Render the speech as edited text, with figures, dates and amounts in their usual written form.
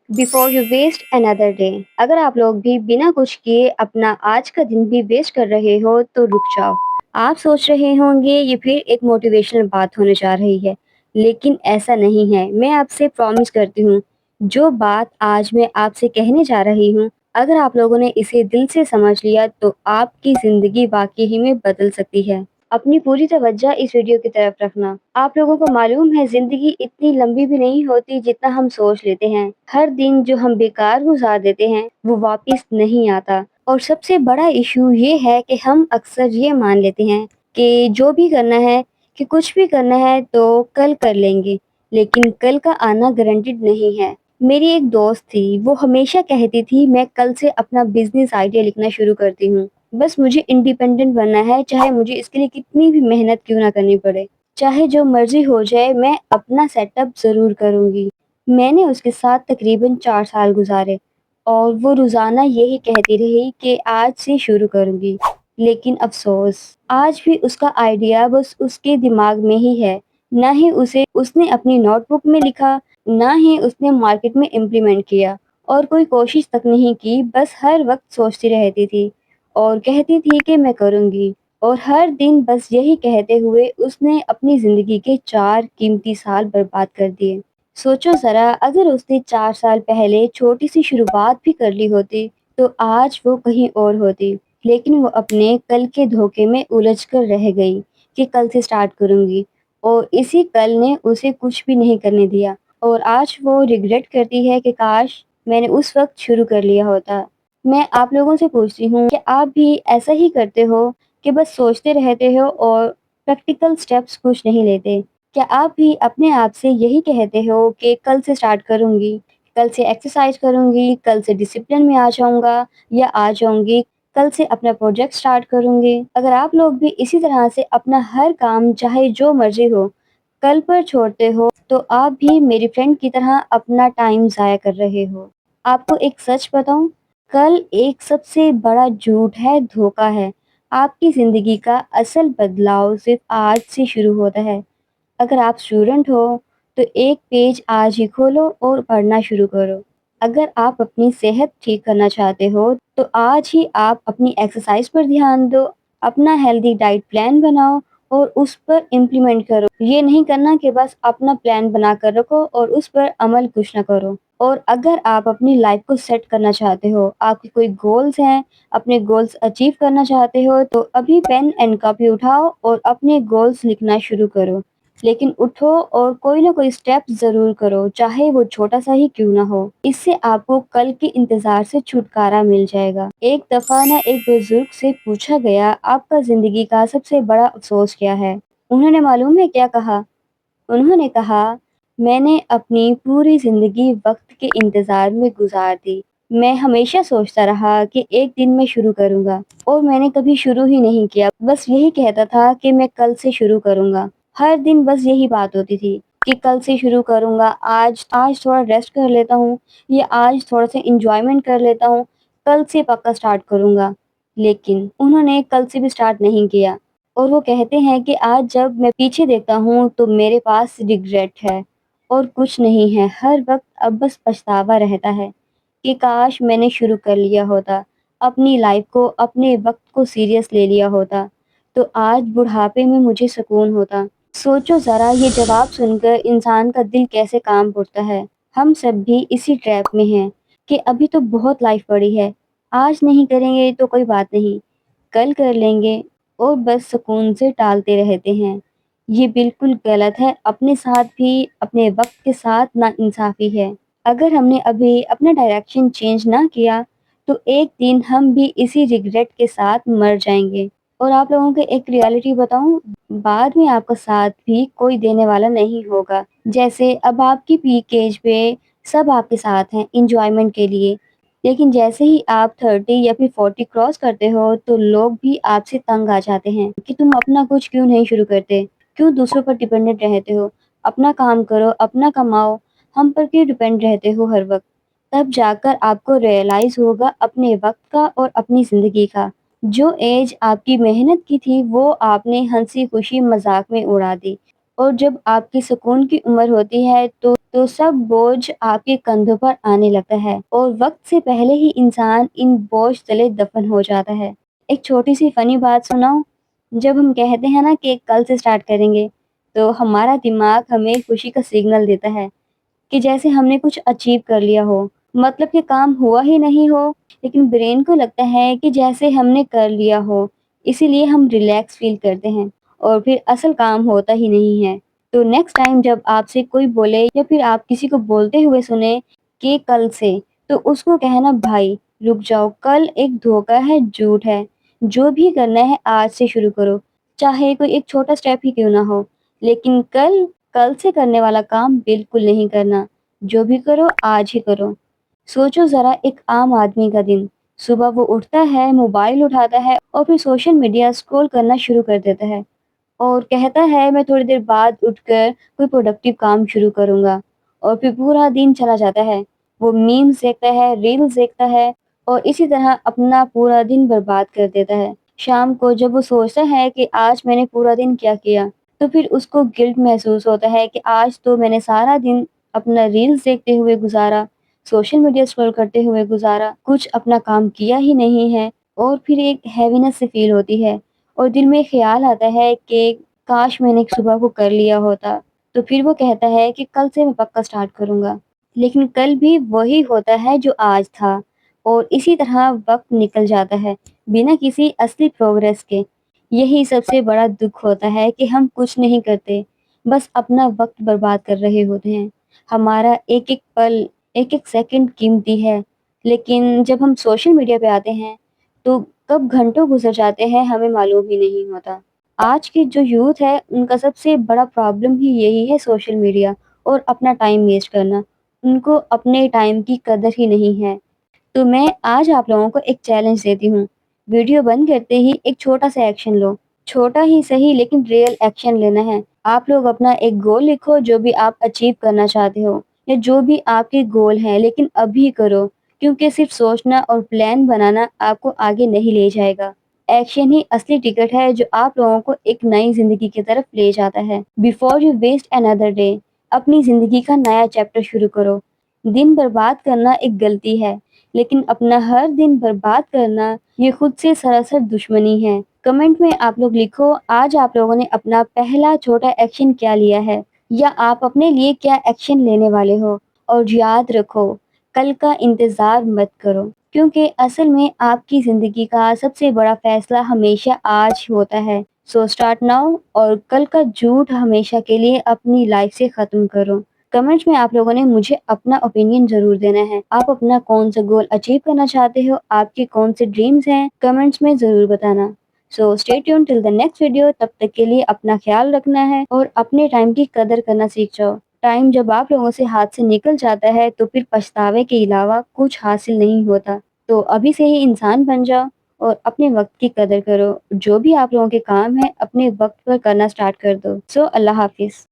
Before you waste another day. अगर आप लोग भी बिना कुछ किए अपना आज का दिन भी वेस्ट कर रहे हो तो रुक जाओ। आप सोच रहे होंगे ये फिर एक मोटिवेशनल बात होने जा रही है, लेकिन ऐसा नहीं है। मैं आपसे प्रॉमिस करती हूँ, जो बात आज मैं आपसे कहने जा रही हूँ, अगर आप लोगों ने इसे दिल से समझ लिया तो आपकी जिंदगी वाकई ही में बदल सकती है। अपनी पूरी तवज्जो इस वीडियो की तरफ रखना। आप लोगों को मालूम है जिंदगी इतनी लंबी भी नहीं होती जितना हम सोच लेते हैं। हर दिन जो हम बेकार गुजार देते हैं वो वापस नहीं आता। और सबसे बड़ा इशू ये है कि हम अक्सर ये मान लेते हैं कि जो भी करना है, कि कुछ भी करना है तो कल कर लेंगे, लेकिन कल का आना गारंटीड नहीं है। मेरी एक दोस्त थी, वो हमेशा कहती थी मैं कल से अपना बिजनेस आइडिया लिखना शुरू करती हूँ। बस मुझे इंडिपेंडेंट बनना है, चाहे मुझे इसके लिए कितनी भी मेहनत क्यों ना करनी पड़े। चाहे जो मर्जी हो जाए, मैं अपना सेटअप ज़रूर करूँगी। मैंने उसके साथ तकरीबन 4 साल गुज़ारे और वो रोज़ाना यही कहती रही कि आज से शुरू करूँगी। लेकिन अफ़सोस, आज भी उसका आइडिया बस उसके दिमाग में ही है। ना ही उसे उसने अपनी नोटबुक में लिखा, ना ही उसने मार्केट में इम्प्लीमेंट किया और कोई कोशिश तक नहीं की, बस हर वक़्त सोचती रहती थी और कहती थी कि मैं करूँगी। और हर दिन बस यही कहते हुए उसने अपनी ज़िंदगी के 4 कीमती साल बर्बाद कर दिए। सोचो ज़रा, अगर उसने 4 साल पहले छोटी-सी शुरुआत भी कर ली होती, तो आज वो कहीं और होती। लेकिन वो अपने कल के धोखे में उलझ कर रह गई कि कल से स्टार्ट करूँगी, और इसी कल ने उसे कुछ भी नहीं करने दिया। और आज वो रिग्रेट करती है कि काश मैंने उस वक़्त शुरू कर लिया होता। मैं आप लोगों से पूछती हूँ कि आप भी ऐसा ही करते हो कि बस सोचते रहते हो और प्रैक्टिकल स्टेप्स कुछ नहीं लेते? क्या आप भी अपने आप से यही कहते हो कि कल से स्टार्ट करूँगी, कल से एक्सरसाइज करूँगी, कल से डिसिप्लिन में आ जाऊँगा या आ जाऊँगी, कल से अपना प्रोजेक्ट स्टार्ट करूँगी? अगर आप लोग भी इसी तरह से अपना हर काम चाहे जो मर्ज़ी हो, कल पर छोड़ते हो, तो आप भी मेरी फ्रेंड की तरह अपना टाइम ज़ाया कर रहे हो। आपको एक सच बताऊँ? कल एक सबसे बड़ा झूठ है, धोखा है। आपकी ज़िंदगी का असल बदलाव सिर्फ़ आज से शुरू होता है। अगर आप स्टूडेंट हो, तो एक पेज आज ही खोलो और पढ़ना शुरू करो। अगर आप अपनी सेहत ठीक करना चाहते हो, तो आज ही आप अपनी एक्सरसाइज पर ध्यान दो, अपना हेल्दी डाइट प्लान बनाओ और उस पर इम्प्लीमेंट करो। ये नहीं करना कि बस अपना प्लान बना कर रखो और उस पर अमल कुछ ना करो। और अगर आप अपनी लाइफ को सेट करना चाहते हो, आपके कोई गोल्स हैं, अपने गोल्स अचीव करना चाहते हो, तो अभी पेन एंड कॉपी उठाओ और अपने गोल्स लिखना शुरू करो। लेकिन उठो और कोई ना कोई स्टेप ज़रूर करो, चाहे वो छोटा-सा ही क्यों ना हो। इससे आपको कल के इंतज़ार से छुटकारा मिल जाएगा। एक दफ़ा ना एक बुज़ुर्ग से पूछा गया, आपका ज़िंदगी का सबसे बड़ा अफ़सोस क्या है? उन्होंने मालूम है क्या कहा? उन्होंने कहा, मैंने अपनी पूरी ज़िंदगी वक़्त के इंतज़ार में गुज़ार दी। मैं हमेशा सोचता रहा कि एक दिन मैं शुरू करूँगा, और मैंने कभी शुरू ही नहीं किया। बस यही कहता था कि मैं कल से शुरू करूँगा। हर दिन बस यही बात होती थी कि कल से शुरू करूँगा, आज आज थोड़ा रेस्ट कर लेता हूँ या आज थोड़ा-सा एन्जॉयमेंट कर लेता हूँ, कल से पक्का स्टार्ट करूँगा। लेकिन उन्होंने कल से भी स्टार्ट नहीं किया। और वो कहते हैं कि आज जब मैं पीछे देखता हूँ तो मेरे पास रिग्रेट है और कुछ नहीं है। हर वक़्त अब बस पछतावा रहता है कि काश मैंने शुरू कर लिया होता, अपनी लाइफ़ को, अपने वक़्त को सीरियस ले लिया होता, तो आज बुढ़ापे में मुझे सुकून होता। सोचो ज़रा, ये जवाब सुनकर इंसान का दिल कैसे काँप उठता है। हम सब भी इसी ट्रैप में हैं कि अभी तो बहुत लाइफ़ पड़ी है, आज नहीं करेंगे तो कोई बात नहीं, कल कर लेंगे, और बस सुकून से टालते रहते हैं। ये बिल्कुल गलत है, अपने साथ भी अपने वक़्त के साथ नाइंसाफ़ी है। अगर हमने अभी अपना डायरेक्शन चेंज ना किया, तो एक दिन हम भी इसी रिग्रेट के साथ मर जाएँगे। और आप लोगों को एक रियलिटी बताऊँ, बाद में आपका साथ भी कोई देने वाला नहीं होगा। जैसे अब आपकी पीक एज पे सब आपके साथ हैं एन्जॉयमेंट के लिए, लेकिन जैसे ही आप 30 या फिर 40 क्रॉस करते हो, तो लोग भी आपसे तंग आ जाते हैं कि तुम अपना कुछ क्यों नहीं शुरू करते? क्यों दूसरों पर डिपेंडेंट रहते हो? अपना काम करो, अपना कमाओ, हम पर क्यों डिपेंड रहते हो हर वक़्त? तब जाकर आपको रियलाइज़ होगा अपने वक़्त का और अपनी ज़िंदगी का। जो एज आपकी मेहनत की थी, वो आपने हँसी-खुशी मज़ाक में उड़ा दी, اور جب آپ کی سکون کی عمر ہوتی ہے تو سب بوجھ آپ کے کندھوں پر آنے لگتا ہے اور وقت سے پہلے ہی انسان ان بوجھ تلے دفن ہو جاتا ہے۔ ایک چھوٹی سی فنی بات سناؤں؟ جب ہم کہتے ہیں نا کہ کل سے سٹارٹ کریں گے تو ہمارا دماغ ہمیں خوشی کا سگنل دیتا ہے کہ جیسے ہم نے کچھ اچیو کر لیا ہو، مطلب کہ کام ہوا ہی نہیں ہو، لیکن برین کو لگتا ہے کہ جیسے ہم نے کر لیا ہو، اسی لیے ہم ریلیکس فیل کرتے ہیں اور پھر اصل کام ہوتا ہی نہیں ہے۔ تو نیکسٹ ٹائم جب آپ سے کوئی بولے یا پھر آپ کسی کو بولتے ہوئے سنیں کہ کل سے، تو اس کو کہنا بھائی رک جاؤ، کل ایک دھوکہ ہے، جھوٹ ہے، جو بھی کرنا ہے آج سے شروع کرو، چاہے کوئی ایک چھوٹا اسٹیپ ہی کیوں نہ ہو، لیکن کل سے کرنے والا کام بالکل نہیں کرنا، جو بھی کرو آج ہی کرو۔ سوچو ذرا ایک عام آدمی کا دن، صبح وہ اٹھتا ہے، موبائل اٹھاتا ہے اور پھر سوشل میڈیا اسکرول کرنا شروع کر دیتا ہے اور کہتا ہے میں تھوڑی دیر بعد اٹھ کر کوئی پروڈکٹیو کام شروع کروں گا، اور پھر پورا دن چلا جاتا ہے، وہ میمز دیکھتا ہے، ریلز دیکھتا ہے اور اسی طرح اپنا پورا دن برباد کر دیتا ہے۔ شام کو جب وہ سوچتا ہے کہ آج میں نے پورا دن کیا کیا، تو پھر اس کو گلٹ محسوس ہوتا ہے کہ آج تو میں نے سارا دن اپنا ریلز دیکھتے ہوئے گزارا، سوشل میڈیا اسکرول کرتے ہوئے گزارا، کچھ اپنا کام کیا ہی نہیں ہے، اور پھر ایک ہیوینس سے فیل ہوتی ہے اور دل میں خیال آتا ہے کہ کاش میں نے صبح کو کر لیا ہوتا، تو پھر وہ کہتا ہے کہ کل سے میں پکا سٹارٹ کروں گا، لیکن کل بھی وہی ہوتا ہے جو آج تھا، اور اسی طرح وقت نکل جاتا ہے بنا کسی اصلی پروگریس کے۔ یہی سب سے بڑا دکھ ہوتا ہے کہ ہم کچھ نہیں کرتے، بس اپنا وقت برباد کر رہے ہوتے ہیں۔ ہمارا ایک ایک پل، ایک ایک سیکنڈ قیمتی ہے، لیکن جب ہم سوشل میڈیا پہ آتے ہیں تو کب گھنٹوں گزر جاتے ہیں ہمیں معلوم ہی نہیں ہوتا۔ آج کی جو یوتھ ہے ان کا سب سے بڑا پرابلم ہی یہی ہے، سوشل میڈیا اور اپنا ٹائم ویسٹ کرنا۔ ان کو اپنے ٹائم کی قدر ہی نہیں ہے۔ تو میں آج آپ لوگوں کو ایک چیلنج دیتی ہوں، ویڈیو بند کرتے ہی ایک چھوٹا سا ایکشن لو، چھوٹا ہی صحیح لیکن ریئل ایکشن لینا ہے۔ آپ لوگ اپنا ایک گول لکھو جو بھی آپ اچیو کرنا چاہتے ہو، یا جو بھی آپ کے گول ہیں، لیکن ابھی کرو، کیونکہ صرف سوچنا اور پلان بنانا آپ کو آگے نہیں لے جائے گا۔ ایکشن ہی اصلی ٹکٹ ہے جو آپ لوگوں کو ایک نئی زندگی کی طرف لے جاتا ہے۔ Before you waste another day، اپنی زندگی کا نیا چیپٹر شروع کرو۔ دن برباد کرنا ایک غلطی ہے، لیکن اپنا ہر دن برباد کرنا یہ خود سے سراسر دشمنی ہے۔ کمنٹ میں آپ لوگ لکھو آج آپ لوگوں نے اپنا پہلا چھوٹا ایکشن کیا لیا ہے، یا آپ اپنے لیے کیا ایکشن لینے والے ہو، اور یاد رکھو کل کا انتظار مت کرو، کیونکہ اصل میں آپ کی زندگی کا سب سے بڑا فیصلہ ہمیشہ آج ہوتا ہے۔ سو اسٹارٹ ناؤ، اور کل کا جھوٹ ہمیشہ کے لیے اپنی لائف سے ختم کرو۔ کمنٹس میں آپ لوگوں نے مجھے اپنا اوپینین ضرور دینا ہے۔ آپ اپنا کون سا گول اچیو کرنا چاہتے ہو، آپ کے کون سے ڈریمز ہیں، کمنٹس میں ضرور بتانا۔ So stay tune till the next video, تب تک کے لیے اپنا خیال رکھنا ہے اور اپنے ٹائم کی قدر کرنا سیکھ جاؤ۔ ٹائم جب آپ لوگوں سے ہاتھ سے نکل جاتا ہے تو پھر پچھتاوے کے علاوہ کچھ حاصل نہیں ہوتا۔ تو ابھی سے ہی انسان بن جاؤ اور اپنے وقت کی قدر کرو، جو بھی آپ لوگوں کے کام ہیں اپنے وقت پر کرنا سٹارٹ کر دو۔ سو اللہ حافظ۔